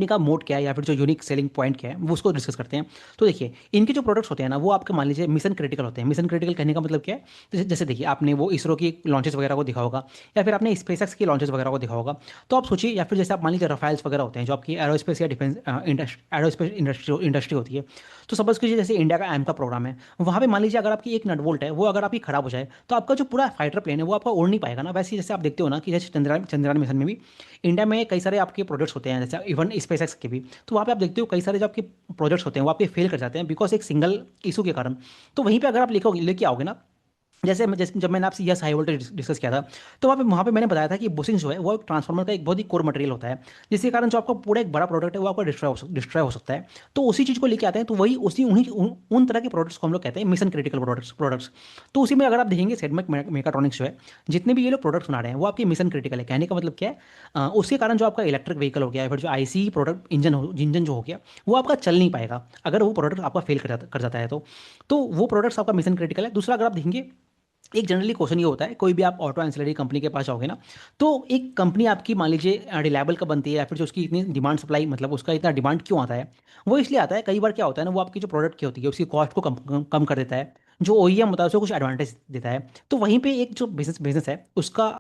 का मोड क्या है या फिर जो यूनिक सेलिंग पॉइंट क्या है वो उसको डिस्कस करते हैं। तो देखिए इनके जो प्रोडक्ट्स होते हैं ना वो आपके मान लीजिए मिशन क्रिटिकल होते हैं। मिशन क्रिटिकल कहने का मतलब क्या है, जैसे देखिए आपने वो इसरो की लॉन्चेस वगैरह को देखा होगा या फिर आपने स्पेसएक्स की लॉन्चेस वगैरह को देखा होगा। तो आप सोचिए, या फिर जैसे आप मान लीजिए रफाइल्स वगैरह होते हैं जो आपकी एरोस्पेस या डिफेंस एरोस्पेस इंडस्ट्री होती है। तो सपोज कीजिए जैसे इंडिया का एम का प्रोग्राम है, वहाँ पे मान लीजिए अगर आपकी एक नट बोल्ट है वो अगर आपकी खराब हो जाए तो आपका जो पूरा फाइटर प्लेन है वो आपका उड़ नहीं पाएगा ना। वैसे ही जैसे आप देखते हो ना कि जैसे चंद्रयान मिशन में भी इंडिया में कई सारे आपके प्रोजेक्ट्स होते हैं, जैसे इवन स्पेसएक्स के भी। तो वहाँ पे आप देखते हो कई सारे जो आपके प्रोजेक्ट्स होते हैं वो आपके फेल कर जाते हैं बिकॉज एक सिंगल इशू के कारण। तो वहीं पे अगर आप लेके आओगे ना, जैसे जब मैंने आपसे यस हाई वोल्टेज डिस्कस किया था, तो वहाँ पे मैंने बताया था कि बुशिंग जो है वो एक ट्रांसफार्मर का एक बहुत ही कोर मटेरियल होता है, जिसके कारण जो आपका पूरा एक बड़ा प्रोडक्ट है वो आपका डिस्ट्रॉय हो सकता है। तो उसी चीज़ को लेके आते हैं, तो वही उसी उन्हीं उन तरह के प्रोडक्ट्स को हम लोग कहते हैं मिशन क्रिटिकल प्रोडक्ट्स। तो उसी में अगर आप देखेंगे सेडमेक मेकाट्रॉनिक्स जो है, जितने भी ये लोग प्रोडक्ट्स बना रहे हैं वो आपके मिशन क्रिटिकल है। कहने का मतलब क्या है, उसके कारण जो आपका इलेक्ट्रिक व्हीकल हो गया या फिर जो आईसी प्रोडक्ट इंजन जो हो गया वो आपका चल नहीं पाएगा अगर वो प्रोडक्ट आपका फेल कर जाता है। तो वो प्रोडक्ट्स आपका मिशन क्रिटिकल है। दूसरा अगर आप देखेंगे, एक जनरली क्वेश्चन ये होता है, कोई भी आप ऑटो एंसिलरी कंपनी के पास जाओगे ना, तो एक कंपनी आपकी मान लीजिए रिलायबल का बनती है या फिर जो उसकी इतनी डिमांड सप्लाई, मतलब उसका इतना डिमांड क्यों आता है, वो इसलिए आता है कई बार क्या होता है ना, वो आपकी जो प्रोडक्ट की होती है उसकी कॉस्ट को कम कर देता है, जो ओईएम होता है उसको कुछ एडवांटेज देता है। तो वहीं पे एक जो बिजनेस बिजनेस है उसका